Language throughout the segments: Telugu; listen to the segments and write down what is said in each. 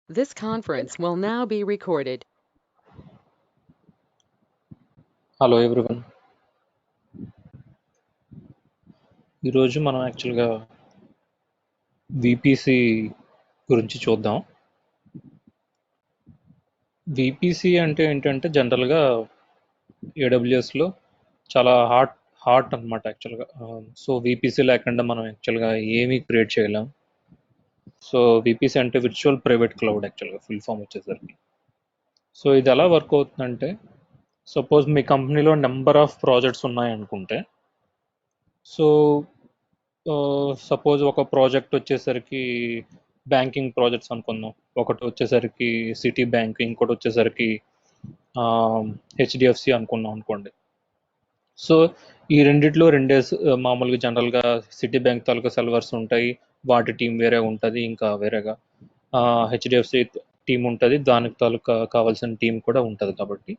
This conference will now be recorded. Hello everyone. ఈరోజు మనం యాక్చువల్గా విపిసి గురించి చూద్దాం. విపిసి అంటే ఏంటంటే జనరల్గా ఏడబ్ల్యూఎస్లో చాలా హార్ట్ అనమాట యాక్చువల్గా. సో విపిసి లేకుండా మనం యాక్చువల్గా ఏమీ క్రియేట్ చేయలేం. సో విపిసి అంటే విర్చువల్ ప్రైవేట్ క్లౌడ్ యాక్చువల్గా ఫుల్ ఫామ్ వచ్చేసరికి. సో ఇది ఎలా వర్క్ అవుతుందంటే, సపోజ్ మీ కంపెనీలో నెంబర్ ఆఫ్ ప్రాజెక్ట్స్ ఉన్నాయనుకుంటే, సో సపోజ్ ఒక ప్రాజెక్ట్ వచ్చేసరికి బ్యాంకింగ్ ప్రాజెక్ట్స్ అనుకుందాం, ఒకటి వచ్చేసరికి సిటీ బ్యాంక్, ఇంకోటి వచ్చేసరికి హెచ్డిఎఫ్సి అనుకున్నాం అనుకోండి. సో ఈ రెండిట్లో మామూలుగా జనరల్గా సిటీ బ్యాంక్ తాలూకా సర్వర్స్ ఉంటాయి, వాటి టీం వేరే ఉంటుంది, ఇంకా వేరేగా హెచ్డిఎఫ్సి టీం ఉంటుంది, దానికి తాలూకా కావాల్సిన టీం కూడా ఉంటుంది. కాబట్టి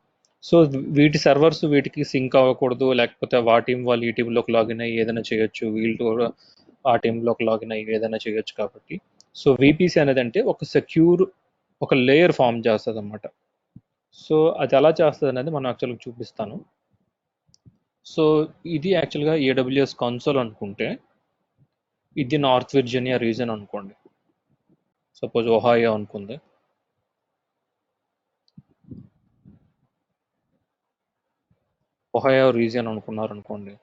సో వీటి సర్వర్స్ వీటికి సింక్ అవ్వకూడదు, లేకపోతే ఆ టీం వాళ్ళు ఈ టీంలోకి లాగిన్ అయ్యి ఏదైనా చేయొచ్చు, వీళ్ళు కూడా ఆ టీంలోకి లాగిన్ అయ్యి ఏదైనా చేయొచ్చు. కాబట్టి సో విపిసి అనేది అంటే ఒక సెక్యూర్ ఒక లేయర్ ఫామ్ చేస్తుంది అన్నమాట. సో అది ఎలా చేస్తుంది అనేది మనం యాక్చువల్గా చూపిస్తాను. సో ఇది యాక్చువల్గా ఏడబ్ల్యూఎస్ కన్సోల్ అనుకుంటే, ఇది నార్త్ విర్జీనియా రీజన్ అనుకోండి, సపోజ్ ఒహాయో అనుకుంది. ఒహాయో రీజియన్ అనుకున్నారు అనుకోండి.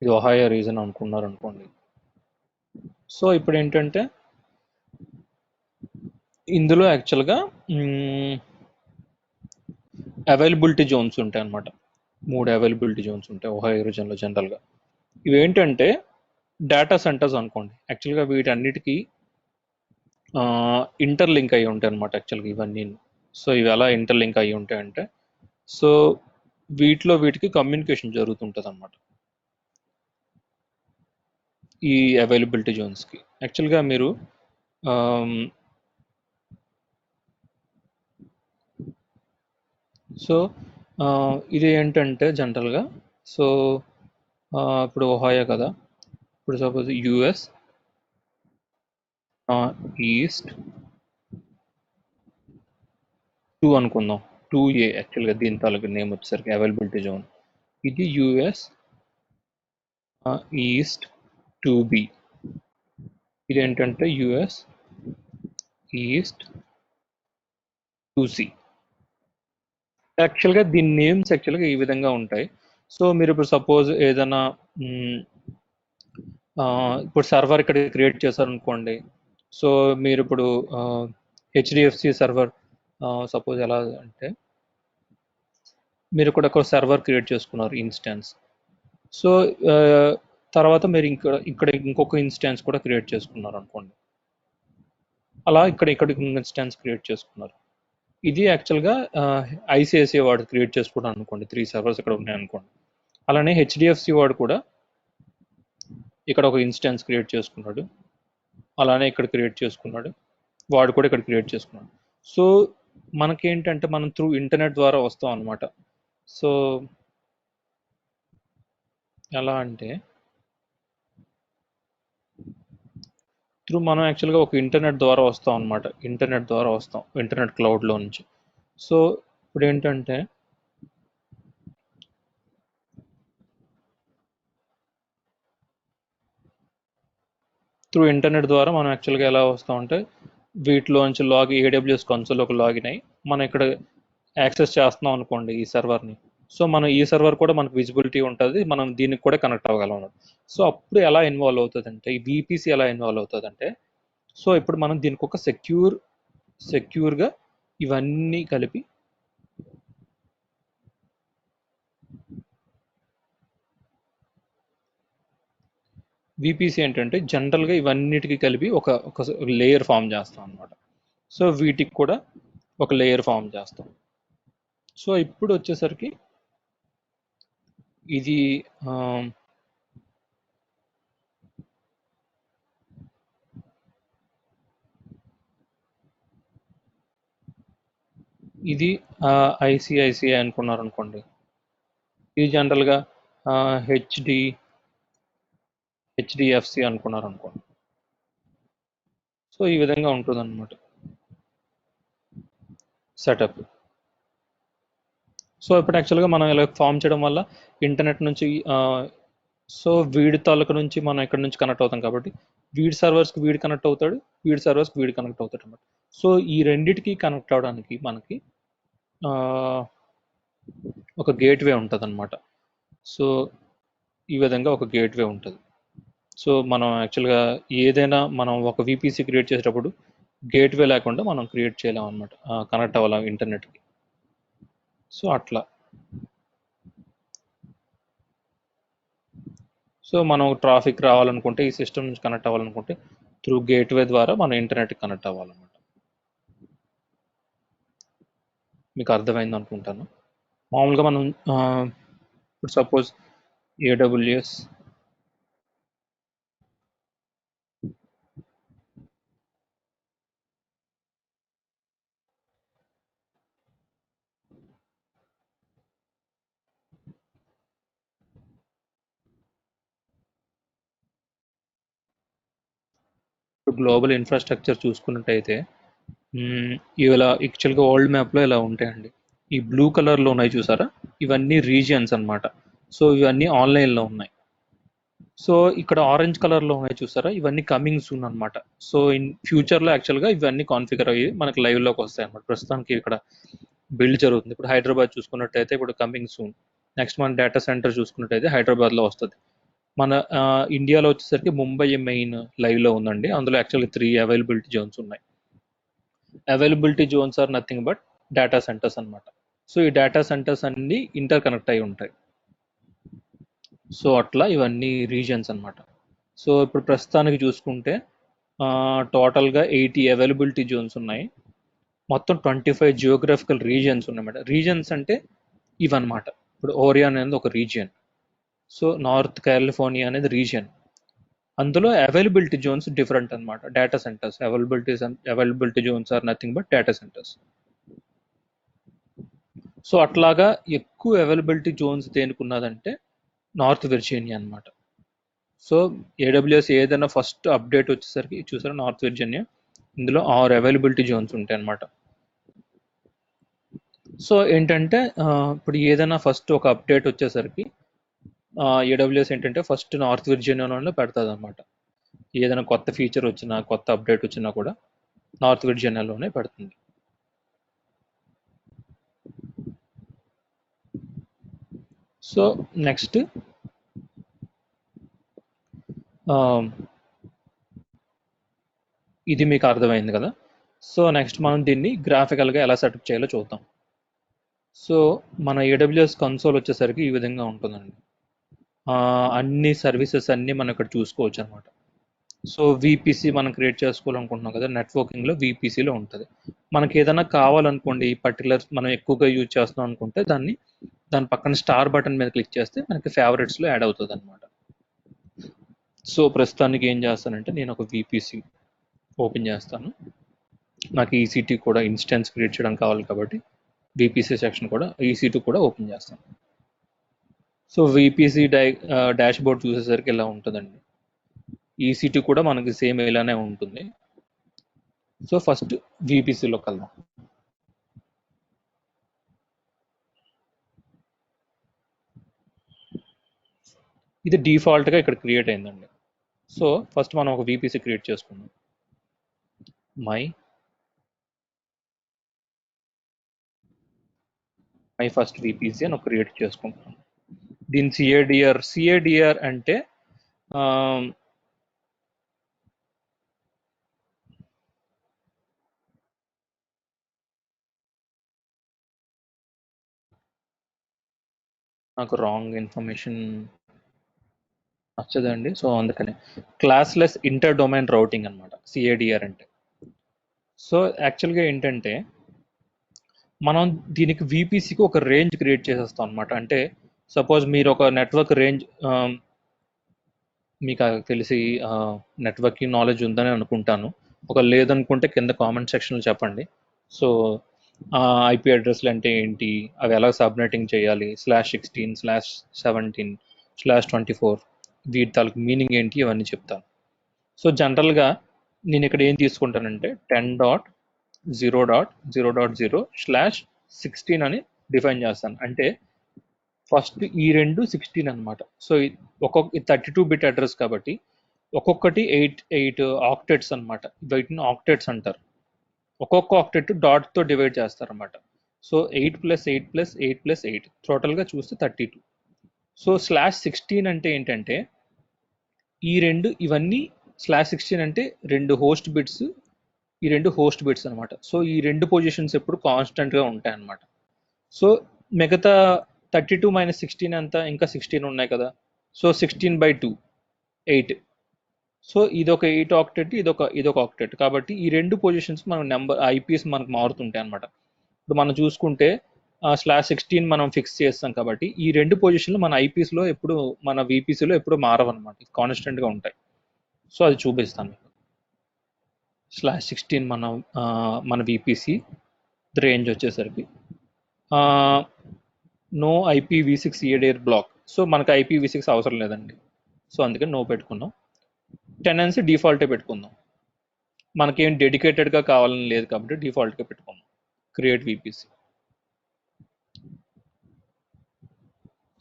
ఇది ఒహాయో రీజన్ అనుకున్నారు అనుకోండి. సో ఇప్పుడు ఏంటంటే ఇందులో యాక్చువల్గా అవైలబిలిటీ జోన్స్ ఉంటాయి అన్నమాట. 3 అవైలబిలిటీ జోన్స్ ఉంటాయి ఒహాయో రీజన్లో జనరల్గా. ఇవేంటంటే డేటా సెంటర్స్ అనుకోండి. యాక్చువల్గా వీటన్నిటికీ ఇంటర్లింక్ అయ్యి ఉంటాయి అనమాట యాక్చువల్గా ఇవన్నీ. సో ఇవి ఎలా ఇంటర్లింక్ అయ్యి ఉంటాయంటే, సో వీటికి కమ్యూనికేషన్ జరుగుతుంటుంది అనమాట ఈ అవైలబిలిటీ జోన్స్కి. యాక్చువల్గా మీరు సో ఇది ఏంటంటే జనరల్గా, సో ఇప్పుడు ఒహాయో కదా, ఇప్పుడు సపోజ్ యుఎస్ ఈస్ట్ 2 అనుకుందాం, 2A యాక్చువల్గా దీని తాలూకు నేమ్ వచ్చేసరికి అవైలబిలిటీ జోన్. ఇది యుఎస్ ఈస్ట్ 2B. ఇది ఏంటంటే యుఎస్ ఈస్ట్ 2C. యాక్చువల్గా దీని నేమ్స్ యాక్చువల్గా ఈ విధంగా ఉంటాయి. సో మీరు ఇప్పుడు సపోజ్ ఏదైనా ఇప్పుడు సర్వర్ ఇక్కడ క్రియేట్ చేశారనుకోండి. సో మీరు ఇప్పుడు హెచ్డిఎఫ్సి సర్వర్ సపోజ్ ఎలా అంటే, మీరు ఇక్కడ ఒక సర్వర్ క్రియేట్ చేసుకున్నారు ఇన్స్టాన్స్. సో తర్వాత మీరు ఇక్కడ ఇంకొక ఇన్స్టాన్స్ కూడా క్రియేట్ చేసుకున్నారు అనుకోండి. అలా ఇక్కడ ఇన్స్టాన్స్ క్రియేట్ చేసుకున్నారు. ఇది యాక్చువల్గా ఐసిఐసిఐ వాడు క్రియేట్ చేసుకున్నాడు అనుకోండి, 3 సర్వర్స్ ఇక్కడ ఉన్నాయి అనుకోండి. అలానే హెచ్డిఎఫ్సి వాడు కూడా ఇక్కడ ఒక ఇన్స్టాన్స్ క్రియేట్ చేసుకున్నాడు, అలానే ఇక్కడ క్రియేట్ చేసుకున్నాడు, వాడు కూడా ఇక్కడ క్రియేట్ చేసుకున్నాడు. సో మనకేంటంటే మనం త్రూ ఇంటర్నెట్ ద్వారా వస్తాం అనమాట. సో ఎలా అంటే మనం యాక్చువల్గా ఒక ఇంటర్నెట్ ద్వారా వస్తాం అనమాట. ఇంటర్నెట్ క్లౌడ్లో నుంచి. సో ఇప్పుడు ఏంటంటే త్రూ ఇంటర్నెట్ ద్వారా మనం యాక్చువల్గా ఎలా వస్తామంటే, వీటిలోంచి ఏడబ్ల్యూఎస్ కన్సోల్లోకి లాగిన్ అయ్యి మనం ఇక్కడ యాక్సెస్ చేస్తున్నాం అనుకోండి ఈ సర్వర్ని. సో మనం ఈ సర్వర్ కూడా మనకు విజిబిలిటీ ఉంటుంది, మనం దీనికి కూడా కనెక్ట్ అవ్వగలం. సో అప్పుడు ఎలా ఇన్వాల్వ్ అవుతుంది అంటే, ఈ విపిసి ఎలా ఇన్వాల్వ్ అవుతుంది అంటే, సో ఇప్పుడు మనం దీనికి ఒక సెక్యూర్గా ఇవన్నీ కలిపి విపిసి ఏంటంటే జనరల్గా ఇవన్నిటికీ కలిపి ఒక లేయర్ ఫామ్ చేస్తాం అనమాట. సో వీటికి కూడా ఒక లేయర్ ఫామ్ చేస్తాం. సో ఇప్పుడు వచ్చేసరికి ఇది ఇది ఐసిఐసిఐ అనుకున్నారు అనుకోండి, ఇది జనరల్గా హెచ్డి హెచ్డిఎఫ్సి అనుకున్నారు అనుకోండి. సో ఈ విధంగా ఉంటుంది అనమాట సెటప్. సో ఇప్పుడు యాక్చువల్గా మనం ఇలా ఫామ్ చేయడం వల్ల ఇంటర్నెట్ నుంచి సో వీడి తాలూకు నుంచి మనం ఇక్కడ నుంచి కనెక్ట్ అవుతాం కాబట్టి వీడి సర్వర్స్కి వీడి కనెక్ట్ అవుతాడు, వీడి సర్వర్స్కి వీడి కనెక్ట్ అవుతాడు అనమాట. సో ఈ రెండిటికి కనెక్ట్ అవడానికి మనకి ఆ, ఒక గేట్వే ఉంటుంది అనమాట. సో ఈ విధంగా ఒక గేట్వే ఉంటుంది. సో మనం యాక్చువల్గా ఏదైనా మనం ఒక విపిసి క్రియేట్ చేసేటప్పుడు గేట్వే లేకుండా మనం క్రియేట్ చేయలేం అనమాట, కనెక్ట్ అవ్వాలి ఇంటర్నెట్కి. సో అట్లా. సో మనం ట్రాఫిక్ రావాలనుకుంటే, ఈ సిస్టమ్ నుంచి కనెక్ట్ అవ్వాలనుకుంటే త్రూ గేట్వే ద్వారా మనం ఇంటర్నెట్కి కనెక్ట్ అవ్వాలన్నమాట. మీకు అర్థమైంది అనుకుంటాను. మామూలుగా మనం ఇప్పుడు సపోజ్ ఏడబ్ల్యూఎస్ గ్లోబల్ ఇన్ఫ్రాస్ట్రక్చర్ చూసుకున్నట్టయితే ఇలా యాక్చువల్గా వరల్డ్ మ్యాప్లో ఇలా ఉంటాయండి. ఈ బ్లూ కలర్లో ఉన్నాయి చూసారా, ఇవన్నీ రీజియన్స్ అన్నమాట. సో ఇవన్నీ ఆన్లైన్లో ఉన్నాయి. సో ఇక్కడ ఆరెంజ్ కలర్లో ఉన్నాయి చూసారా, ఇవన్నీ కమింగ్ సూన్ అనమాట. సో ఇన్ ఫ్యూచర్లో యాక్చువల్గా ఇవన్నీ కాన్ఫిగర్ అయ్యి మనకి లైవ్లోకి వస్తాయి అనమాట. ప్రస్తుతానికి ఇక్కడ బిల్డ్ జరుగుతుంది. ఇప్పుడు హైదరాబాద్ చూసుకున్నట్టయితే ఇప్పుడు కమింగ్ సూన్. నెక్స్ట్ మన డేటా సెంటర్ చూసుకున్నట్టయితే హైదరాబాద్లో వస్తుంది. మన ఇండియాలో వచ్చేసరికి ముంబై మెయిన్ లైవ్లో ఉందండి. అందులో యాక్చువల్గా 3 అవైలబిలిటీ జోన్స్ ఉన్నాయి. Availability zones are nothing but data centers అనమాట. సో ఈ డేటా సెంటర్స్ అన్ని ఇంటర్ కనెక్ట్ అయి ఉంటాయి. సో అట్లా ఇవన్నీ రీజియన్స్ అనమాట. సో ఇప్పుడు ప్రస్తుతానికి చూసుకుంటే టోటల్గా 80 అవైలబిలిటీ జోన్స్ ఉన్నాయి. మొత్తం 25 జియోగ్రఫికల్ రీజియన్స్ ఉన్నాయన్నమాట. రీజియన్స్ అంటే ఇవన్నమాట. ఇప్పుడు ఓరియాన్ అనేది ఒక రీజియన్. సో నార్త్ కాలిఫోర్నియా అనేది రీజియన్. అందులో అవైలబిలిటీ జోన్స్ డిఫరెంట్ అనమాట. Data centers availability zones are nothing but data centers. So అట్లాగా ఎక్కువ అవైలబిలిటీ జోన్స్ దేనికి ఉన్నదంటే నార్త్ విర్జీనియా అనమాట. సో ఏడబ్ల్యూఎస్ ఏదైనా ఫస్ట్ అప్డేట్ వచ్చేసరికి చూసారా, నార్త్ విర్జీనియా ఇందులో 6 అవైలబిలిటీ జోన్స్ ఉంటాయి అనమాట. సో ఏంటంటే ఇప్పుడు ఏదైనా ఫస్ట్ ఒక అప్డేట్ వచ్చేసరికి ఏడబ్ల్యూఎస్ ఏంటంటే ఫస్ట్ నార్త్ విర్జీనియాలోనే పెడుతుంది అనమాట. ఏదైనా కొత్త ఫీచర్ వచ్చినా, కొత్త అప్డేట్ వచ్చినా కూడా నార్త్ విర్జీనియాలోనే పెడుతుంది. సో నెక్స్ట్ ఇది మీకు అర్థమైంది కదా. సో నెక్స్ట్ మనం దీన్ని గ్రాఫికల్గా ఎలా సెటప్ చేయాలో చూద్దాం. సో మన ఏడబ్ల్యూఎస్ కన్సోల్ వచ్చేసరికి ఈ విధంగా ఉంటుందండి. అన్ని సర్వీసెస్ అన్నీ మనం ఇక్కడ చూసుకోవచ్చు అనమాట. సో విపిసి మనం క్రియేట్ చేసుకోవాలనుకుంటున్నాం కదా, నెట్వర్కింగ్లో విపిసిలో ఉంటుంది. మనకి ఏదైనా కావాలనుకోండి, పర్టికులర్ మనం ఎక్కువగా యూజ్ చేస్తున్నాం అనుకుంటే దాని పక్కన స్టార్ బటన్ మీద క్లిక్ చేస్తే మనకి ఫేవరెట్స్లో యాడ్ అవుతుంది అనమాట. సో ప్రస్తుతానికి ఏం చేస్తానంటే నేను ఒక విపిసి ఓపెన్ చేస్తాను. నాకు ఈసీటీ కూడా ఇన్స్టెన్స్ క్రియేట్ చేయడం కావాలి కాబట్టి విపిసి సెక్షన్ కూడా ఈసీ2 కూడా ఓపెన్ చేస్తాను. సో విపిసి డాష్ బోర్డ్ చూసేసరికి ఇలా ఉంటుందండి. ఈసీ2 కూడా మనకి సేమ్ ఇలానే ఉంటుంది. సో ఫస్ట్ విపిసిలోకి వెళ్దాం. ఇది డిఫాల్ట్గా ఇక్కడ క్రియేట్ అయిందండి. సో ఫస్ట్ మనం ఒక విపిసి క్రియేట్ చేసుకుందాం. మై ఫస్ట్ విపిసి అని క్రియేట్ చేసుకుంటాం. దీని సిఏడిఆర్ అంటే నాకు రాంగ్ ఇన్ఫర్మేషన్ నచ్చదండి. సో అందుకనే క్లాస్లెస్ ఇంటర్ డొమైన్ రౌటింగ్ అనమాట సిఏడిఆర్ అంటే. సో యాక్చువల్గా ఏంటంటే మనం దీనికి విపిసికి ఒక రేంజ్ క్రియేట్ చేసేస్తాం అనమాట. అంటే సపోజ్ మీరు ఒక నెట్వర్క్ రేంజ్, మీకు తెలిసి నెట్వర్కింగ్ నాలెడ్జ్ ఉందని అనుకుంటాను. ఒక లేదనుకుంటే కింద కామెంట్ సెక్షన్లో చెప్పండి. సో ఐపీ అడ్రస్లు అంటే ఏంటి, అవి ఎలా సబ్నెటింగ్ చేయాలి, /16/17/24 వీటి తాలూకు మీనింగ్ ఏంటి ఇవన్నీ చెప్తాను. సో జనరల్గా నేను ఇక్కడ ఏం తీసుకుంటానంటే 10.0.0.0/16 అని డిఫైన్ చేస్తాను. అంటే ఫస్ట్ ఈ రెండు 16 అనమాట. సో ఒక్కొక్క 32 బిట్ అడ్రస్ కాబట్టి ఒక్కొక్కటి 8 ఆక్టెట్స్ అనమాట. వీటిని ఆక్టెట్స్ అంటారు. ఒక్కొక్క ఆక్టెట్ డాట్తో డివైడ్ చేస్తారు అనమాట. సో 8+8+8+8 టోటల్గా చూస్తే 32. సో /16 అంటే ఏంటంటే ఈ రెండు ఇవన్నీ /16 అంటే రెండు హోస్ట్ బిట్స్, ఈ రెండు హోస్ట్ బిట్స్ అనమాట. సో ఈ రెండు పొజిషన్స్ ఎప్పుడు కాన్స్టెంట్గా ఉంటాయి అనమాట. సో మిగతా 32 - 16 అంతా ఇంకా 16 ఉన్నాయి కదా. సో 16/2 8. సో ఇదొక 8 ఆక్టెట్, ఇదొక ఆక్టెట్. కాబట్టి ఈ రెండు పొజిషన్స్ మనం నెంబర్ ఐపీఎస్ మనకు మారుతుంటాయి అనమాట. ఇప్పుడు మనం చూసుకుంటే /16 మనం ఫిక్స్ చేస్తాం కాబట్టి ఈ రెండు పొజిషన్లు మన ఐపీఎస్లో ఎప్పుడు, మన వీపీసీలో ఎప్పుడు మారవన్నమాట, కాన్స్టెంట్గా ఉంటాయి. సో అది చూపిస్తాను మీకు. /16 మన వీపీసీ రేంజ్ వచ్చేసరికి no IPv6 EADR block. So మనకు IPv6 అవసరం లేదండి. సో అందుకని నో పెట్టుకున్నాం. టెనెన్సీ డిఫాల్టే పెట్టుకుందాం. మనకేం డెడికేటెడ్గా కావాలని లేదు కాబట్టి డిఫాల్ట్గా పెట్టుకుందాం. Create VPC.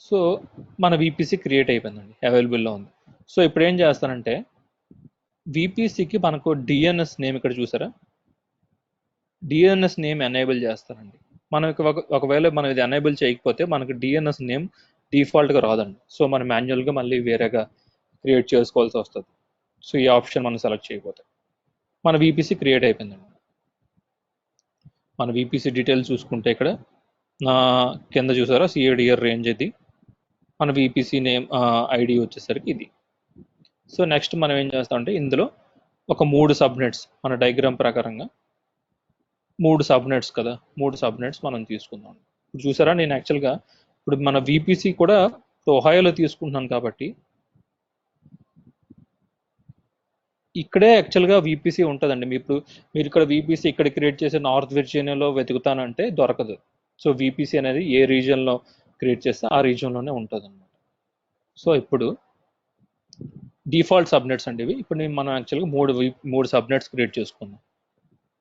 సో మన VPC క్రియేట్ అయిపోయిందండి, అవైలబుల్లో ఉంది. సో ఇప్పుడు ఏం చేస్తానంటే VPCకి మనకు DNS నేమ్ ఇక్కడ చూసారా, DNS నేమ్ ఎనేబుల్ చేస్తానండి. మనకి ఒకవేళ మనం ఇది ఎనేబుల్ చేయకపోతే మనకు DNS నేమ్ డిఫాల్ట్గా రాదండి. సో మనం మాన్యువల్గా మళ్ళీ వేరేగా క్రియేట్ చేసుకోవాల్సి వస్తుంది. సో ఈ ఆప్షన్ మనం సెలెక్ట్ చేయకపోతే మన VPC క్రియేట్ అయిపోయిందండి. మన VPC డీటెయిల్స్ చూసుకుంటే ఇక్కడ కింద చూసారా CADR రేంజ్ ఇది, మన VPC నేమ్ ID వచ్చేసరికి ఇది. సో నెక్స్ట్ మనం ఏం చేస్తామంటే ఇందులో ఒక 3 సబ్నెట్స్ మన డయాగ్రామ్ ప్రకారంగా 3 సబ్నెట్స్ కదా, 3 సబ్నెట్స్ మనం తీసుకుందాం. ఇప్పుడు చూసారా నేను యాక్చువల్గా ఇప్పుడు మన VPC కూడా ఒహాయోలో తీసుకుంటున్నాను కాబట్టి ఇక్కడే యాక్చువల్గా VPC ఉంటుందండి. మీరు ఇక్కడ VPC ఇక్కడ క్రియేట్ చేసే నార్త్ విర్జీనియాలో వెతుకుతానంటే దొరకదు. సో VPC అనేది ఏ రీజియన్లో క్రియేట్ చేస్తే ఆ రీజియన్లోనే ఉంటుంది అనమాట. సో ఇప్పుడు డిఫాల్ట్ సబ్నెట్స్ అండి ఇవి. ఇప్పుడు మనం యాక్చువల్గా మూడు సబ్నెట్స్ క్రియేట్ చేసుకుందాం.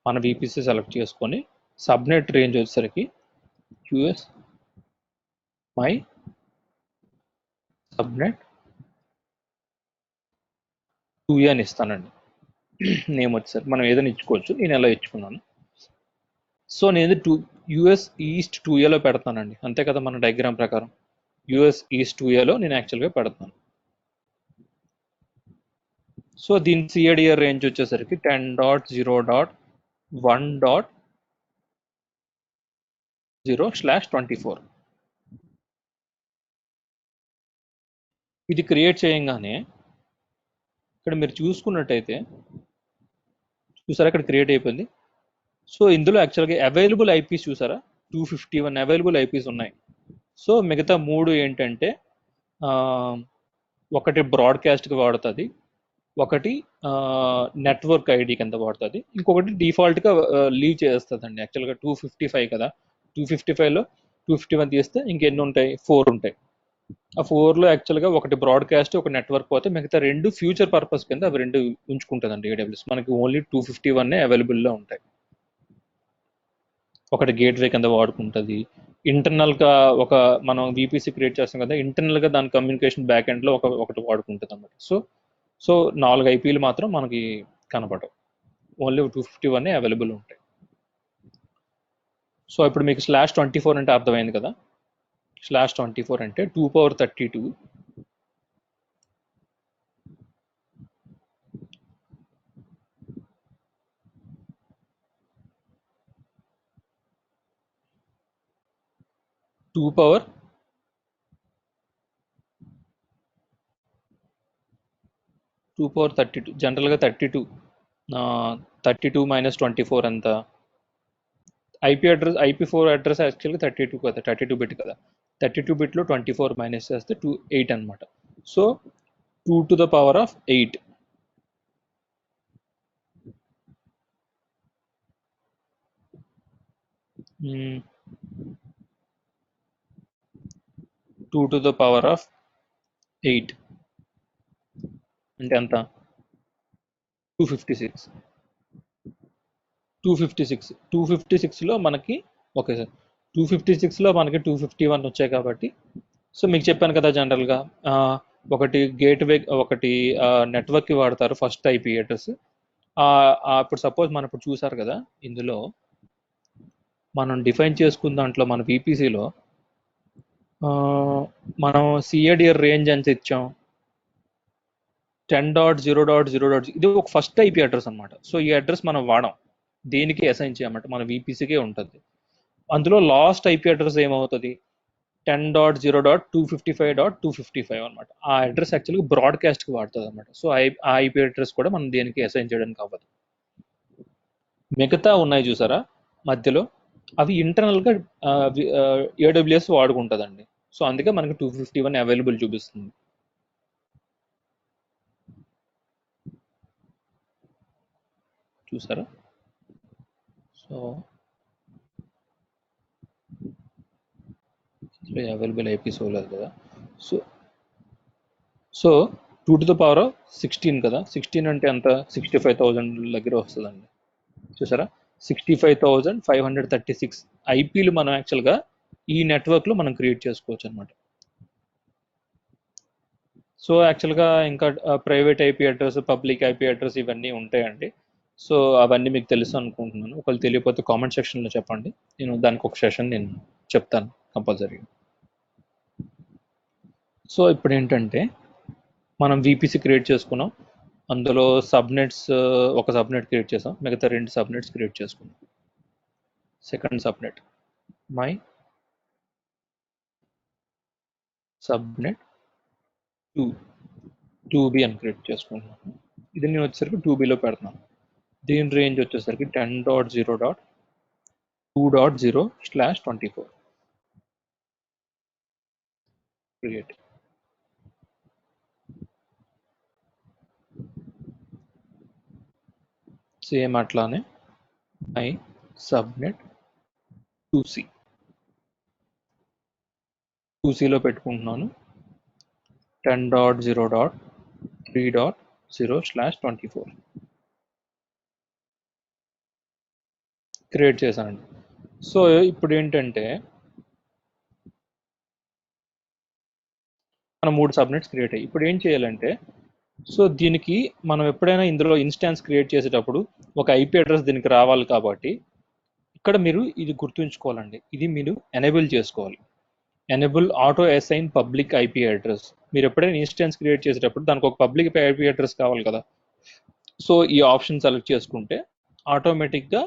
మన VPC సెలెక్ట్ చేసుకొని సబ్నెట్ రేంజ్ వచ్చేసరికి US మై సబ్నెట్ 2A అని ఇస్తానండి. నేమ్ వచ్చేసరికి మనం ఏదైనా ఇచ్చుకోవచ్చు, నేను ఎలా ఇచ్చుకున్నాను. సో నేను US ఈస్ట్ 2Aలో పెడతానండి, అంతే కదా మన డయాగ్రామ్ ప్రకారం. US ఈస్ట్ 2Aలో నేను యాక్చువల్గా పెడతాను. సో దీని CADR రేంజ్ వచ్చేసరికి 10.0.1.0/24. ఇది క్రియేట్ చేయంగానే ఇక్కడ మీరు చూసుకున్నట్టయితే చూసారా ఇక్కడ క్రియేట్ అయిపోయింది. సో ఇందులో యాక్చువల్గా అవైలబుల్ ఐపీస్ చూసారా 251 అవైలబుల్ ఐపీస్ ఉన్నాయి. సో మిగతా 3 ఏంటంటే ఒకటి బ్రాడ్కాస్ట్కి వాడుతుంది, ఒకటి నెట్వర్క్ ఐడి కింద వాడుతుంది, ఇంకొకటి డిఫాల్ట్గా లీవ్ చేస్తుందండి. యాక్చువల్గా 255 కదా, 255లో 251 తీస్తే ఇంకెన్ని ఉంటాయి, 4 ఉంటాయి. ఆ 4లో యాక్చువల్గా ఒకటి బ్రాడ్కాస్ట్, ఒక నెట్వర్క్ పోతే మిగతా 2 ఫ్యూచర్ పర్పస్ కింద అవి 2 ఉంచుకుంటుందండి AWS. మనకి ఓన్లీ 251 అవైలబుల్లో ఉంటాయి. ఒకటి గేట్వే కింద వాడుకుంటుంది. ఇంటర్నల్గా మనం VPC క్రియేట్ చేస్తాం కదా, ఇంటర్నల్గా దాని కమ్యూనికేషన్ బ్యాక్ ఎండ్లో ఒకటి వాడుకుంటుంది అన్నమాట. సో 4 IPలు మాత్రం మనకి కనపడవు, ఓన్లీ 251 అవైలబుల్ ఉంటాయి. సో ఇప్పుడు మీకు /24 అంటే అర్థమైంది కదా. /24 అంటే 2^32 2^32 జనరల్గా 32 -24 ఎంత IP4 అడ్రస్ యాక్చువల్గా 32 కదా, 32 బిట్ కదా. 32 బిట్లో 24 మైనస్ చేస్తే 8 అనమాట. So 2^8. 2 to the power of 8 అంటే ఎంత 256 256లో మనకి ఓకే సార్ 256లో మనకి 251 వచ్చాయి కాబట్టి సో మీకు చెప్పాను కదా జనరల్గా ఒకటి గేట్వే ఒకటి నెట్వర్క్కి వాడతారు ఫస్ట్ ఐపీ అడ్రస్ ఇప్పుడు సపోజ్ మనం ఇప్పుడు చూసారు కదా ఇందులో మనం డిఫైన్ చేసుకున్న దాంట్లో మన VPCలో మనం సిఏడిఆర్ రేంజ్ ఎంత ఇచ్చాం 10.0.0. ఇది ఒక ఫస్ట్ ఐపీ అడ్రస్ అనమాట. సో ఈ అడ్రస్ మనం వాడం దేనికి అసైన్ చేయమంటే మన VPCకే ఉంటుంది. అందులో లాస్ట్ ఐపీ అడ్రస్ ఏమవుతుంది 10.0.255.255 అనమాట. ఆ అడ్రస్ యాక్చువల్గా బ్రాడ్కాస్ట్కి వాడుతుంది అనమాట. సో ఆ ఐపీ అడ్రస్ కూడా మనం దేనికి అసైన్ చేయడానికి అవ్వదు. మిగతా ఉన్నాయి చూసారా మధ్యలో అవి ఇంటర్నల్గా AWS వాడుకుంటుందండి. సో అందుకే మనకి 251 అవైలబుల్ చూపిస్తుంది. చూసారా సో అవైలబుల్ ఐపీస్ లేదు కదా so 2 to the power of 16 కదా 16 అంటే ఎంత 65,000 దగ్గర వస్తుందండి. చూసారా 65,536 ఐపీలు మనం యాక్చువల్గా ఈ నెట్వర్క్లో మనం క్రియేట్ చేసుకోవచ్చు అనమాట. సో యాక్చువల్గా ఇంకా private IP address public IP address ఇవన్నీ ఉంటాయండి. సో అవన్నీ మీకు తెలుసు అనుకుంటున్నాను. ఒకవేళ తెలియకపోతే కామెంట్ సెక్షన్లో చెప్పండి, నేను దానికి ఒక సెషన్ నేను చెప్తాను కంపల్సరీ. సో ఇప్పుడు ఏంటంటే మనం VPC క్రియేట్ చేసుకున్నాం, అందులో సబ్నెట్స్ ఒక సబ్నెట్ క్రియేట్ చేసాం, మిగతా 2 సబ్నెట్స్ క్రియేట్ చేసుకున్నాం. Second subnet my subnet 2B అని క్రియేట్ చేసుకుంటున్నాను. ఇది నేను వచ్చేసరికి 2Bలో పెడుతున్నాను. దీని రేంజ్ వచ్చేసరికి 10.0.2.0/24 క్రియేట్. సేమ్ అట్లానే మై సబ్నెట్ 2Cలో పెట్టుకుంటున్నాను 10.0.3.0/24 క్రియేట్ చేశానండి. సో ఇప్పుడు ఏంటంటే మనం 3 సబ్నెట్స్ క్రియేట్ అయ్యి ఇప్పుడు ఏం చేయాలంటే సో దీనికి మనం ఎప్పుడైనా ఇందులో ఇన్స్టాన్స్ క్రియేట్ చేసేటప్పుడు ఒక ఐపీ అడ్రస్ దీనికి రావాలి కాబట్టి ఇక్కడ మీరు ఇది గుర్తుంచుకోవాలండి, ఇది మీరు ఎనేబుల్ చేసుకోవాలి. Enable auto assign public IP address. మీరు ఎప్పుడైనా ఇన్స్టాన్స్ క్రియేట్ చేసేటప్పుడు దానికి ఒక పబ్లిక్ ఐపీ అడ్రస్ కావాలి కదా. సో ఈ ఆప్షన్ సెలెక్ట్ చేసుకుంటే ఆటోమేటిక్గా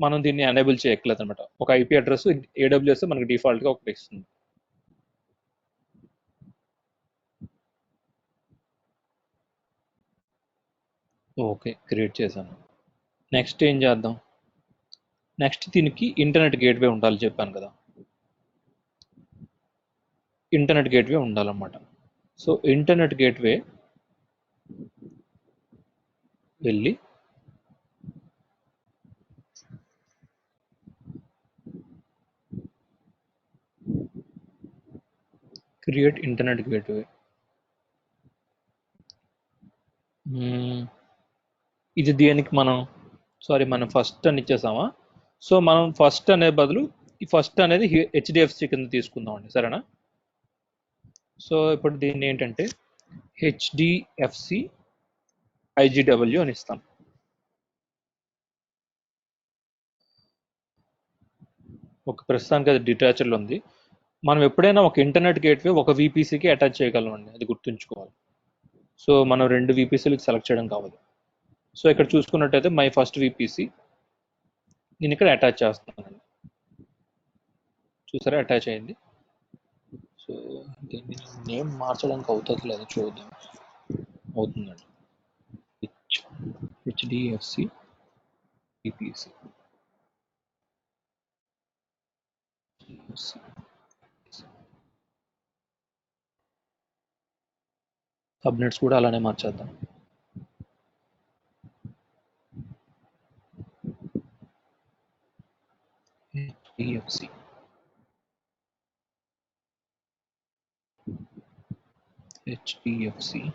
మనం దీన్ని ఎనేబుల్ చేయట్లేదు అనమాట. ఒక ఐపీ అడ్రస్ AWS మనకి డిఫాల్ట్గా ఒకటి ఇస్తుంది. ఓకే క్రియేట్ చేశాను. నెక్స్ట్ ఏం చేద్దాం, నెక్స్ట్ దీనికి ఇంటర్నెట్ గేట్వే ఉండాలి చెప్పాను కదా, ఇంటర్నెట్ గేట్వే ఉండాలన్నమాట. సో ఇంటర్నెట్ గేట్వే వెళ్ళి క్రియేట్ ఇంటర్నెట్ గేట్వే. ఇది దేనికి మనం ఫస్ట్ అని ఇచ్చేసామా. సో మనం ఫస్ట్ అనే బదులు ఈ ఫస్ట్ అనేది HDFC కింద తీసుకుందామండి, సరేనా. సో ఇప్పుడు దీన్ని ఏంటంటే HDFC IGW అని ఇస్తాం. ఒక ప్రస్తుతానికి అది డిటాచ్డ్లో ఉంది. మనం ఎప్పుడైనా ఒక ఇంటర్నెట్ గేట్వే ఒక VPCకి అటాచ్ చేయగలం అండి, అది గుర్తుంచుకోవాలి. సో మనం 2 VPCలకు సెలెక్ట్ చేయడం కావాలి. సో ఇక్కడ చూసుకున్నట్టయితే మై ఫస్ట్ VPC నేను ఇక్కడ అటాచ్ చేస్తున్నానండి. చూసారా అటాచ్ అయింది. సో దీన్ని నేమ్ మార్చడానికి అవుతుంది లేదా చూద్దాం. అవుతుందండి. HDFC VPC సబ్నెట్స్ కూడా అలానే మార్చేద్దాం. HDFC. HDFC.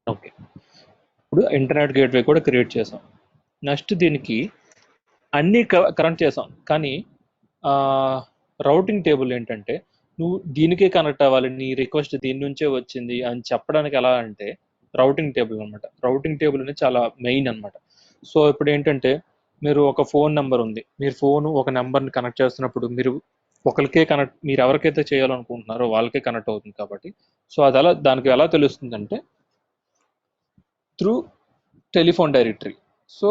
ఓకే, ఇప్పుడు ఇంటర్నెట్ గేట్వే కూడా క్రియేట్ చేసాం. నెక్స్ట్ దీనికి అన్నీ కనెక్ట్ చేసాం, కానీ రౌటింగ్ టేబుల్ ఏంటంటే నువ్వు దీనికే కనెక్ట్ అవ్వాలి, నీ రిక్వెస్ట్ దీని నుంచే వచ్చింది అని చెప్పడానికి ఎలా అంటే రౌటింగ్ టేబుల్ అనమాట. రౌటింగ్ టేబుల్ అనేది చాలా మెయిన్ అనమాట. సో ఇప్పుడు ఏంటంటే మీరు ఒక ఫోన్ నెంబర్ ఉంది, మీరు ఫోన్ ఒక నెంబర్ని కనెక్ట్ చేస్తున్నప్పుడు మీరు ఒకరికే కనెక్ట్, మీరు ఎవరికైతే చేయాలనుకుంటున్నారో వాళ్ళకే కనెక్ట్ అవుతుంది కాబట్టి, సో అది అలా దానికి ఎలా తెలుస్తుందంటే త్రూ టెలిఫోన్ డైరెక్టరీ. సో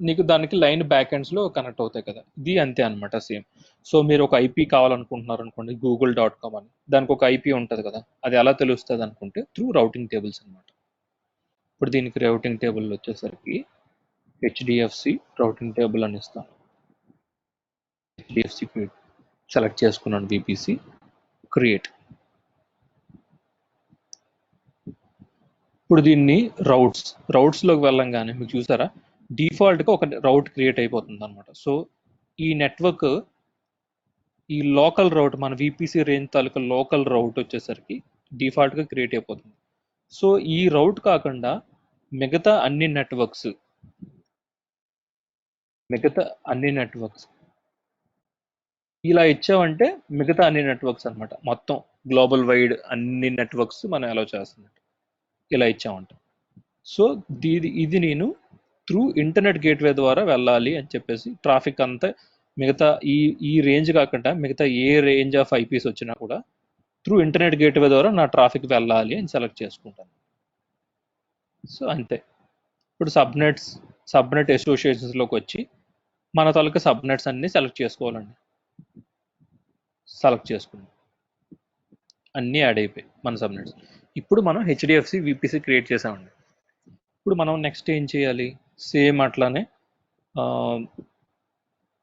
నీకు దానికి లైన్ బ్యాక్ ఎండ్స్లో కనెక్ట్ అవుతాయి కదా, ఇది అంతే అనమాట సేమ్. సో మీరు ఒక ఐపీ కావాలనుకుంటున్నారు అనుకోండి, google.com అని, దానికి ఒక ఐపీ ఉంటుంది కదా, అది ఎలా తెలుస్తుంది అనుకుంటే త్రూ రౌటింగ్ టేబుల్స్ అనమాట. ఇప్పుడు దీనికి రౌటింగ్ టేబుల్ వచ్చేసరికి హెచ్డిఎఫ్సి రౌటింగ్ టేబుల్ అని ఇస్తాను. హెచ్డిఎఫ్సి సెలెక్ట్ చేసుకున్నాను, విపిసి క్రియేట్. ఇప్పుడు దీన్ని రౌట్స్లోకి వెళ్ళంగానే మీకు చూసారా డిఫాల్ట్గా ఒక రౌట్ క్రియేట్ అయిపోతుంది అనమాట. సో ఈ నెట్వర్క్, ఈ లోకల్ రౌట్, మన విపిసి రేంజ్ తాలూకా లోకల్ రౌట్ వచ్చేసరికి డిఫాల్ట్గా క్రియేట్ అయిపోతుంది. సో ఈ రౌట్ కాకుండా మిగతా అన్ని నెట్వర్క్స్ ఇలా ఇచ్చామంటే మిగతా అన్ని నెట్వర్క్స్ అనమాట, మొత్తం గ్లోబల్ వైడ్ అన్ని నెట్వర్క్స్ మనం అలౌ చేస్తున్నట్టు ఇలా ఇచ్చామంట. సో ఇది నేను త్రూ ఇంటర్నెట్ గేట్వే ద్వారా వెళ్ళాలి అని చెప్పేసి ట్రాఫిక్ అంతా మిగతా ఈ రేంజ్ కాకుండా మిగతా ఏ రేంజ్ ఆఫ్ ఐపీస్ వచ్చినా కూడా త్రూ ఇంటర్నెట్ గేట్వే ద్వారా నా ట్రాఫిక్ వెళ్ళాలి అని సెలెక్ట్ చేసుకుంటాను. సో అంతే. ఇప్పుడు సబ్నెట్ అసోసియేషన్స్లోకి వచ్చి మన తాలూకా సబ్నెట్స్ అన్ని సెలెక్ట్ చేసుకోవాలండి. సెలెక్ట్ చేసుకున్నాం, అన్నీ యాడ్ అయిపోయి మన సబ్నెట్స్. ఇప్పుడు మనం హెచ్డిఎఫ్సి విపిసి క్రియేట్ చేసామండి. ఇప్పుడు మనం నెక్స్ట్ ఏం చేయాలి, సేమ్ అట్లానే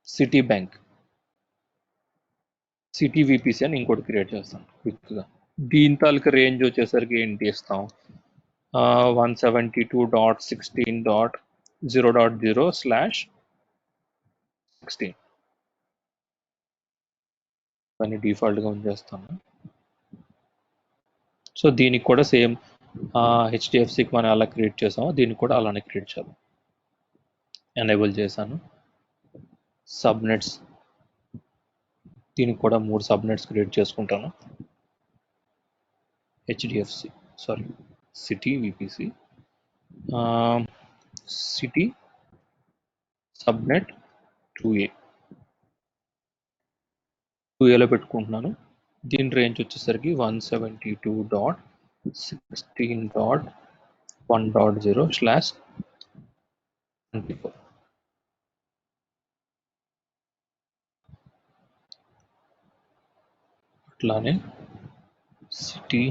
సిటీ విపిసి అని ఇంకోటి క్రియేట్ చేస్తాను క్విక్గా. దీని తాలూకా రేంజ్ వచ్చేసరికి ఏంటి ఇస్తాం, 172.16.0.0/16 అని డిఫాల్ట్గా ఉంచేస్తాను. సో దీనికి కూడా సేమ్ హెచ్డిఎఫ్సికి మనం ఎలా క్రియేట్ చేసామో దీనికి కూడా అలానే క్రియేట్ చేయాలి. ఎనేబుల్ చేశాను. సబ్నెట్స్, దీనికి కూడా 3 సబ్నెట్స్ క్రియేట్ చేసుకుంటాను. సిటీ విపిసి సిటీ సబ్నెట్ 2Aలో పెట్టుకుంటున్నాను. దీని రేంజ్ వచ్చేసరికి 172.16.1.0/24. అట్లానే సిటీ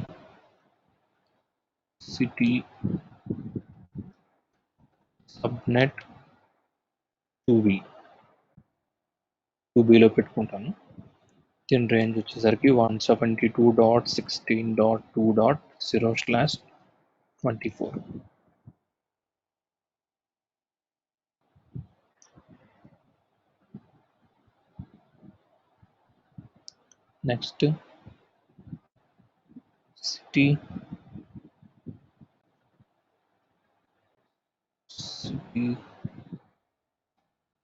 సబ్నెట్ 2Bలో పెట్టుకుంటాను. దీని రేంజ్ వచ్చేసరికి 172.16.2.0/24. నెక్స్ట్ సిటీ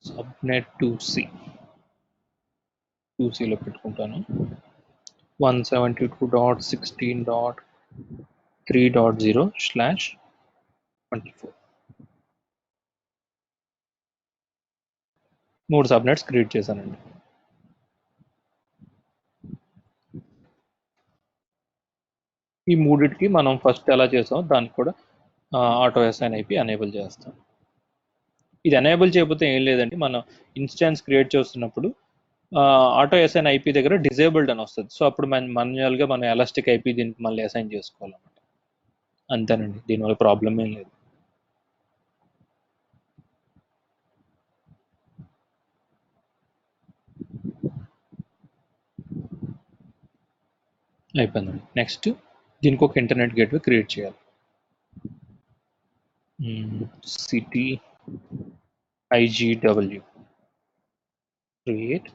సబ్నెట్ 2Cలో పెట్టుకుంటాను. 172.16.3.0/24. 3 సబ్నెట్స్ క్రియేట్ చేశానండి. ఈ మూడిటికి మనం ఫస్ట్ ఎలా చేసామో దానికి కూడా ఆటో అసైన్ ఐపీ ఎనేబుల్ చేస్తాం. ఇది ఎనేబుల్ చేయకపోతే ఏం లేదండి, మనం ఇన్స్టాన్స్ క్రియేట్ చేస్తున్నప్పుడు ఆటో అసైన్ ఐపీ దగ్గర డిజేబుల్డ్ అని వస్తుంది. సో అప్పుడు మాన్యువల్గా మనం ఎలాస్టిక్ ఐపీ దీనికి మళ్ళీ అసైన్ చేసుకోవాలన్నమాట. అంతేనండి, దీనివల్ల ప్రాబ్లం ఏం లేదు. అయిపోయిందండి. నెక్స్ట్ దీనికి ఒక ఇంటర్నెట్ గేట్వే క్రియేట్ చేయాలి. city igw create.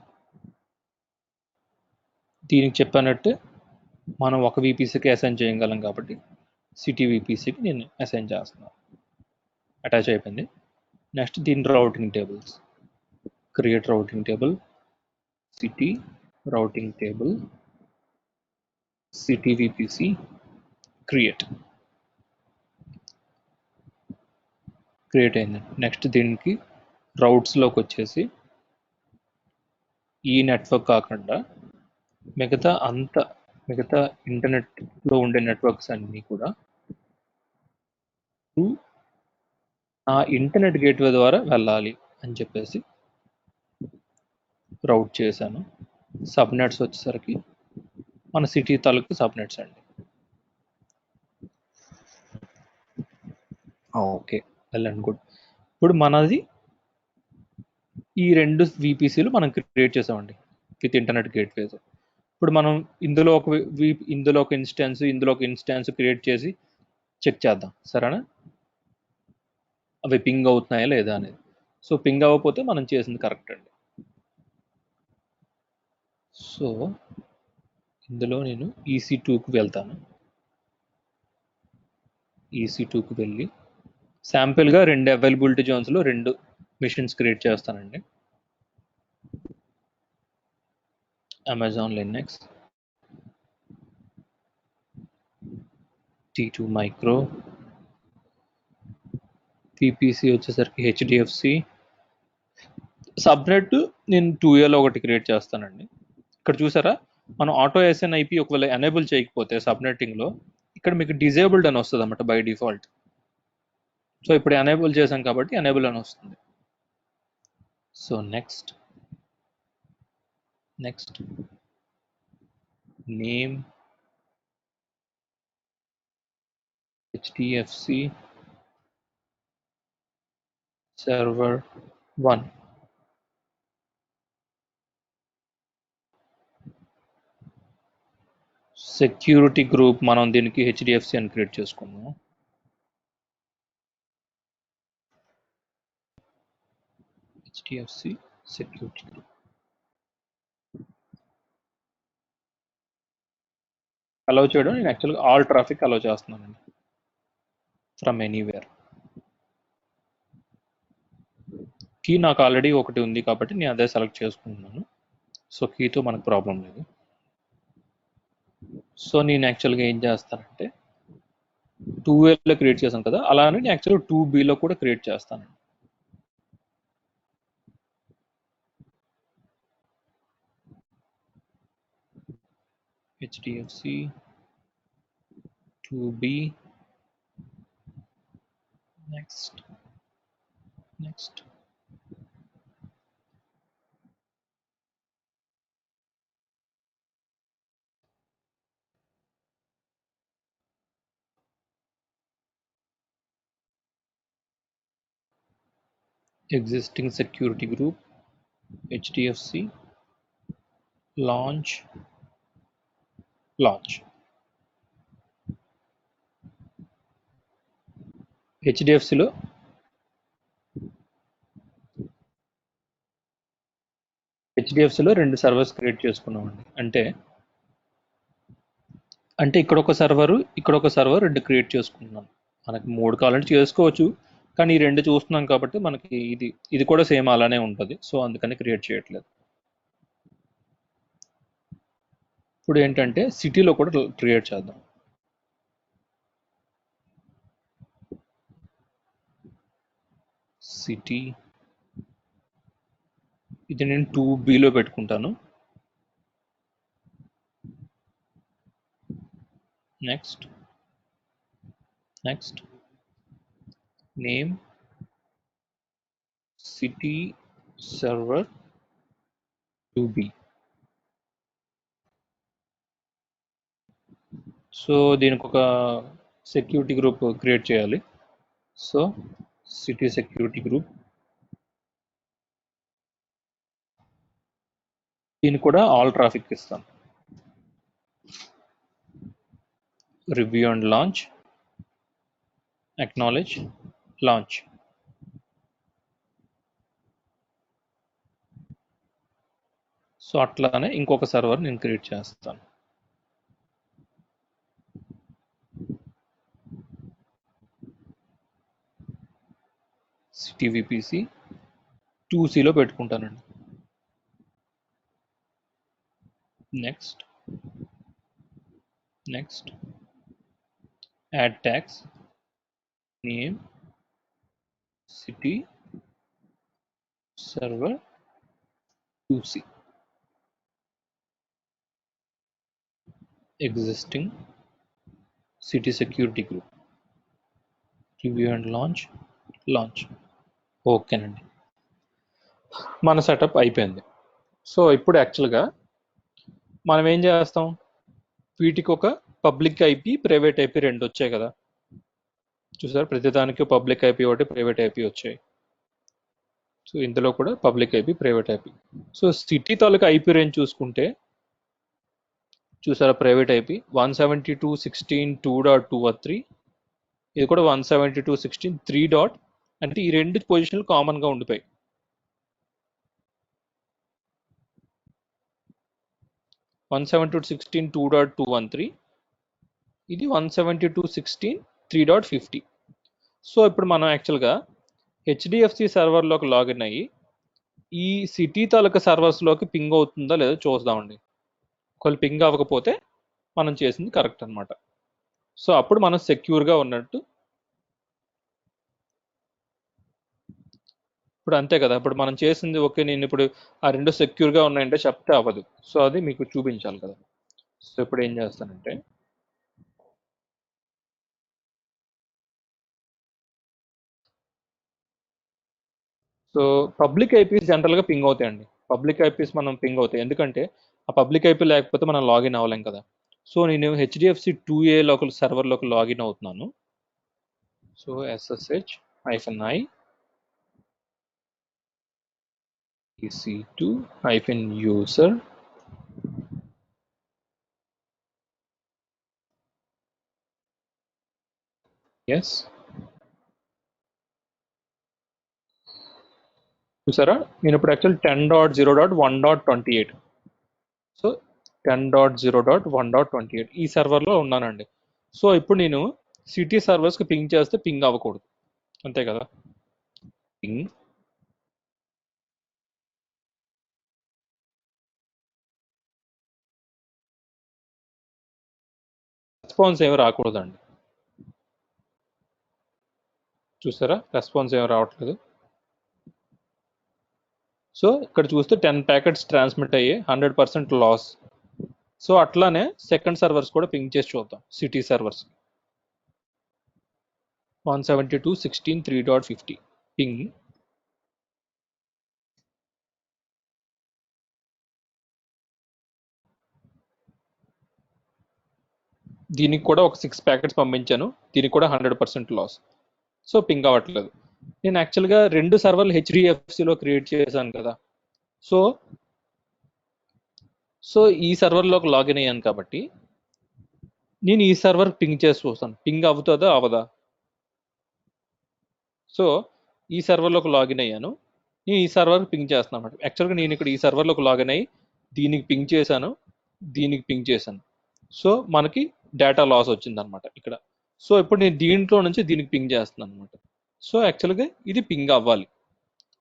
దీనికి చెప్పినట్టు మనం ఒక VPCకి అసైన్ చేయగలం కాబట్టి సిటీ VPCకి నేను అసైన్ చేస్తున్నాను. అటాచ్ అయిపోయింది. నెక్స్ట్ దీని routing tables, create routing table, city routing table, city VPC create అయింది. నెక్స్ట్ దీనికి రౌట్స్లోకి వచ్చేసి ఈ నెట్వర్క్ కాకుండా మిగతా ఇంటర్నెట్లో ఉండే నెట్వర్క్స్ అన్నీ కూడా ఆ ఇంటర్నెట్ గేట్వే ద్వారా వెళ్ళాలి అని చెప్పేసి రౌట్ చేశాను. సబ్నెట్స్ వచ్చేసరికి మన సిటీ తాలూకు సబ్నెట్స్ అండి. Okay, well and good. ఇప్పుడు మనది ఈ రెండు VPCలు మనం క్రియేట్ చేసామండి విత్ ఇంటర్నెట్ గేట్వేస్. ఇప్పుడు మనం ఇందులో ఒక ఇన్స్టాన్స్ క్రియేట్ చేసి చెక్ చేద్దాం, సరేనా? అవి పింగ్ అవుతున్నాయా లేదా అనేది. సో పింగ్ అవ్వకపోతే మనం చేసింది కరెక్ట్ అండి. సో ఇందులో నేను EC2కి వెళ్తాను. EC2కి వెళ్ళి శాంపిల్గా 2 అవైలబిలిటీ జోన్స్లో 2 మిషన్స్ క్రియేట్ చేస్తానండి. Amazon Linux, T2 micro, VPC వచ్చేసరికి HDFC. సబ్నెట్ నేను 2Aలో ఒకటి క్రియేట్ చేస్తానండి. ఇక్కడ చూసారా, మనం ఆటో SNIP ఒకవేళ ఎనేబుల్ చేయకపోతే సబ్నెట్టింగ్లో ఇక్కడ మీకు డిజేబుల్డ్ అని వస్తుంది అన్నమాట బై డిఫాల్ట్. సో ఇప్పుడు ఎనేబుల్ చేశాం కాబట్టి ఎనేబుల్ అని వస్తుంది. So next name HDFC server 1. Security group మనం దీనికి HDFC అని క్రియేట్ చేసుకున్నాం. HDFC సెక్యూరిటీ గ్రూప్ అలౌ చేయడం, నేను యాక్చువల్గా ఆల్ ట్రాఫిక్ అలౌ చేస్తున్నానండి ఫ్రమ్ ఎనీవేర్. కీ నాకు ఆల్రెడీ ఒకటి ఉంది కాబట్టి నేను అదే సెలెక్ట్ చేసుకుంటున్నాను. సో కీతో మనకు ప్రాబ్లం లేదు. సో నేను యాక్చువల్గా ఏం చేస్తానంటే 2Aలో క్రియేట్ చేశాను కదా, అలానే నేను యాక్చువల్గా 2Bలో కూడా క్రియేట్ చేస్తాను. HDFC 2B. Next existing security group HDFC launch. HDFCలో రెండు సర్వర్స్ క్రియేట్ చేసుకున్నామండి. అంటే ఇక్కడ ఒక సర్వర్ రెండు క్రియేట్ చేసుకుంటున్నాం. మనకి 3 కావాలంటే చేసుకోవచ్చు, కానీ ఈ 2 చూస్తున్నాం కాబట్టి మనకి ఇది కూడా సేమ్ అలానే ఉంటుంది. సో అందుకని క్రియేట్ చేయట్లేదు. ఇప్పుడు ఏంటంటే సిటీలో కూడా క్రియేట్ చేద్దాం. సిటీ ఇది నేను 2Bలో పెట్టుకుంటాను. Next name city server 2B. So దీనికి ఒక సెక్యూరిటీ గ్రూప్ క్రియేట్ చేయాలి. సో సిటీ సెక్యూరిటీ గ్రూప్, దీన్ని కూడా ఆల్ ట్రాఫిక్ ఇస్తాం. Review and launch, acknowledge, launch. So అట్లానే ఇంకొక సర్వర్ నేను క్రియేట్ చేస్తాను. సిటీ విపిసి 2Cలో పెట్టుకుంటానండి. Next add tags, name city server 2C, existing city security group, review and launch. ఓకేనండి, మన సెటప్ అయిపోయింది. సో ఇప్పుడు యాక్చువల్గా మనం ఏం చేస్తాం, వీటికి ఒక పబ్లిక్ ఐపీ ప్రైవేట్ ఐపీ రెండు వచ్చాయి కదా, చూసారు, ప్రతిదానికి పబ్లిక్ ఐపీ ఒకటి ప్రైవేట్ ఐపీ వచ్చాయి. సో ఇందులో కూడా public IP private IP. So city తాలూకా ఐపీ రేంజ్ చూసుకుంటే చూసారా, ప్రైవేట్ ఐపీ 172.16.2.2.3, ఇది కూడా 172.16.3. అంటే ఈ రెండు పొజిషన్లు కామన్గా ఉండిపోయి 172.16.2.213, ఇది 172.16.3.50. సో ఇప్పుడు మనం యాక్చువల్గా హెచ్డిఎఫ్సి సర్వర్లోకి లాగిన్ అయ్యి ఈ సిటీ తాలూకా సర్వర్స్లోకి పింగ్ అవుతుందా లేదో చూద్దామండి. ఒకవేళ పింగ్ అవ్వకపోతే మనం చేసింది కరెక్ట్ అనమాట. సో అప్పుడు మనం సెక్యూర్గా ఉన్నట్టు. ఇప్పుడు అంతే కదా, ఇప్పుడు మనం చేసింది ఓకే, నేను ఇప్పుడు ఆ రెండు సెక్యూర్గా ఉన్నాయంటే చెప్తే అవ్వదు. సో అది మీకు చూపించాలి కదా. సో ఇప్పుడు ఏం చేస్తానంటే, సో పబ్లిక్ ఐపీస్ జనరల్గా పింగ్ అవుతాయండి. పబ్లిక్ ఐపీస్ మనం పింగ్ అవుతాయి, ఎందుకంటే ఆ పబ్లిక్ ఐపీ లేకపోతే మనం లాగిన్ అవ్వలేం కదా. సో నేను హెచ్డిఎఫ్సి 2A లోకల్ సర్వర్లోకి లాగిన్ అవుతున్నాను. So SSH-i EC2-user yes. చూసారా, నేను ఇప్పుడు యాక్చువల్ 10.0.1.28, సో 10.0.1.28 ఈ సర్వర్లో ఉన్నానండి. సో ఇప్పుడు నేను సిటీ సర్వర్స్కి పింగ్ చేస్తే పింగ్ అవ్వకూడదు, అంతే కదా. పింగ్ రెస్పాన్స్ ఏమి రాకూడదండి. చూసారా, రెస్పాన్స్ ఏమి రావట్లేదు. సో ఇక్కడ చూస్తే 10 ప్యాకెట్స్ ట్రాన్స్మిట్ అయ్యి 100% లాస్. సో అట్లానే సెకండ్ సర్వర్స్ కూడా పింగ్ చేసి చూద్దాం. City servers 172.16.3.50 ping. దీనికి కూడా ఒక 6 ప్యాకెట్స్ పంపించాను, దీనికి కూడా 100% లాస్. సో పింగ్ అవ్వట్లేదు. నేను యాక్చువల్గా రెండు సర్వర్లు హెచ్డిఎఫ్సిలో క్రియేట్ చేశాను కదా. సో ఈ సర్వర్లోకి లాగిన్ అయ్యాను కాబట్టి నేను ఈ సర్వర్ పింగ్ చేసి చూస్తాను, పింగ్ అవుతుందా అవదా. సో ఈ సర్వర్లోకి లాగిన్ అయ్యాను, నేను ఈ సర్వర్ పింగ్ చేస్తున్నాను అనమాట. యాక్చువల్గా నేను ఇక్కడ ఈ సర్వర్లోకి లాగిన్ అయ్యి దీనికి పింగ్ చేశాను, దీనికి పింగ్ చేశాను. సో మనకి డేటా లాస్ వచ్చింది అనమాట ఇక్కడ. సో ఇప్పుడు నేను దీంట్లో నుంచి దీనికి పింగ్ చేస్తున్నాను అనమాట. సో యాక్చువల్గా ఇది పింగ్ అవ్వాలి,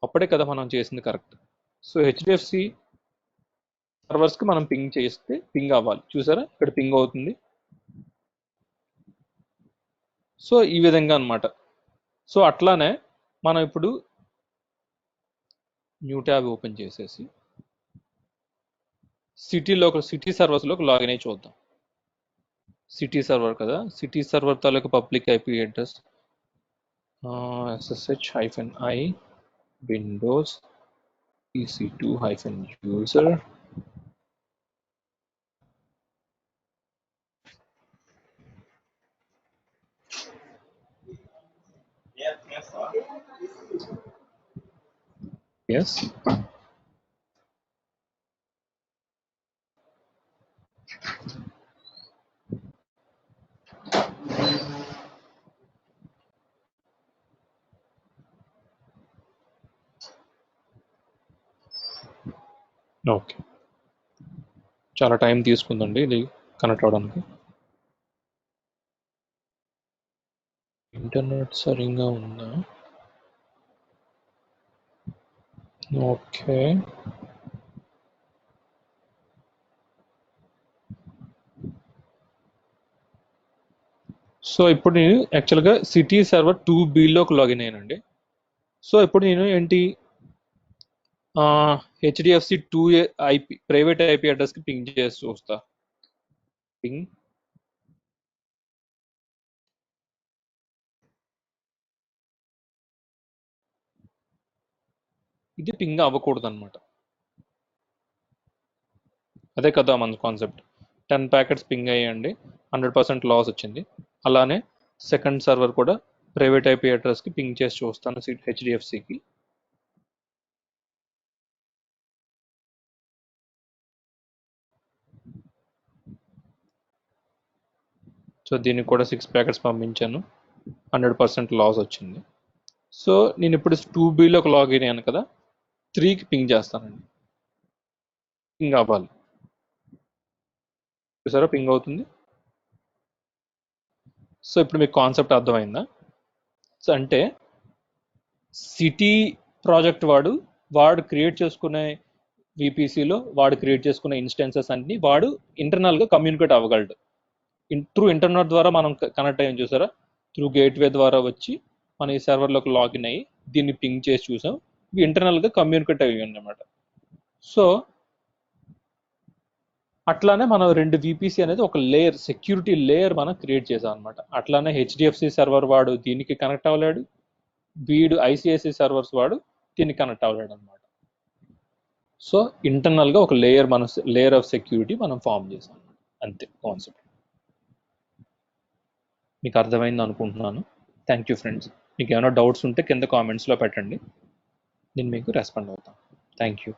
అప్పుడే కదా మనం చేసింది కరెక్ట్. సో హెచ్డిఎఫ్సి సర్వర్స్కి మనం పింగ్ చేస్తే పింగ్ అవ్వాలి. చూసారా, ఇక్కడ పింగ్ అవుతుంది. సో ఈ విధంగా అనమాట. సో అట్లానే మనం ఇప్పుడు న్యూ ట్యాబ్ ఓపెన్ చేసేసి సిటీ సర్వర్స్లోకి లాగిన్ అయ్యి చూద్దాం. సిటీ సర్వర్ కదా, సిటీ సర్వర్ తాలూకు public IP address SSH-i Windows EC2-user yes. Okay, చాలా టైం తీసుకుందండి ఇది కనెక్ట్ అవ్వడానికి. ఇంటర్నెట్ సరిగ్గా ఉందా? ఓకే, సో ఇప్పుడు నేను యాక్చువల్గా సిటీ సర్వర్ 2B లాగిన్ అయ్యానండి. సో ఇప్పుడు నేను ఏంటి HDFC 2A IP private IP అడ్రస్కి పింగ్ చేసి చూస్తా. పింగ్ ఇది పింగ్ అవ్వకూడదు అనమాట. అదే కదా మన కాన్సెప్ట్. 10 ప్యాకెట్స్ పింగ్ అయ్యండి, 100% లాస్ వచ్చింది. అలానే సెకండ్ సర్వర్ కూడా ప్రైవేట్ ఐపీ అడ్రస్కి పింగ్ చేసి చూస్తాను హెచ్డిఎఫ్సికి. సో దీనికి కూడా 6 ప్యాకెట్స్ పంపించాను, 100% లాస్ వచ్చింది. సో నేను ఇప్పుడు 2Bలోకి లాగిన్ అయ్యాను కదా, 3కి పింగ్ చేస్తానండి. పింగ్ అవ్వాలి, చూసారా పింగ్ అవుతుంది. సో ఇప్పుడు మీకు కాన్సెప్ట్ అర్థమైందా? సో అంటే సిటీ ప్రాజెక్ట్ వాడు క్రియేట్ చేసుకునే విపిసిలో వాడు క్రియేట్ చేసుకునే ఇన్స్టెన్సెస్ అన్ని వాడు ఇంటర్నల్గా కమ్యూనికేట్ అవ్వగలడు. త్రూ ఇంటర్నెట్ ద్వారా మనం కనెక్ట్ అయ్యాం చూసారా, త్రూ గేట్వే ద్వారా వచ్చి మన ఈ సర్వర్లోకి లాగిన్ అయ్యి దీన్ని పింగ్ చేసి చూసాం. ఇవి ఇంటర్నల్గా కమ్యూనికేట్ అయ్యి అన్నమాట. సో అట్లానే మనం 2 విపిసి అనేది ఒక లేయర్, సెక్యూరిటీ లేయర్ మనం క్రియేట్ చేసాం అనమాట. అట్లానే హెచ్డిఎఫ్సి సర్వర్ వాడు దీనికి కనెక్ట్ అవ్వలేడు, వీడు ఐసిఐసి సర్వర్స్ వాడు దీనికి కనెక్ట్ అవ్వలేడు అనమాట. సో ఇంటర్నల్గా ఒక లేయర్ ఆఫ్ సెక్యూరిటీ మనం ఫామ్ చేసాం, అంతే కాన్సెప్ట్. మీకు అర్థమైంది అనుకుంటున్నాను. Thank you friends. మీకు ఏమైనా డౌట్స్ ఉంటే కింద కామెంట్స్లో పెట్టండి, నేను మీకు రెస్పాండ్ అవుతాను. Thank you.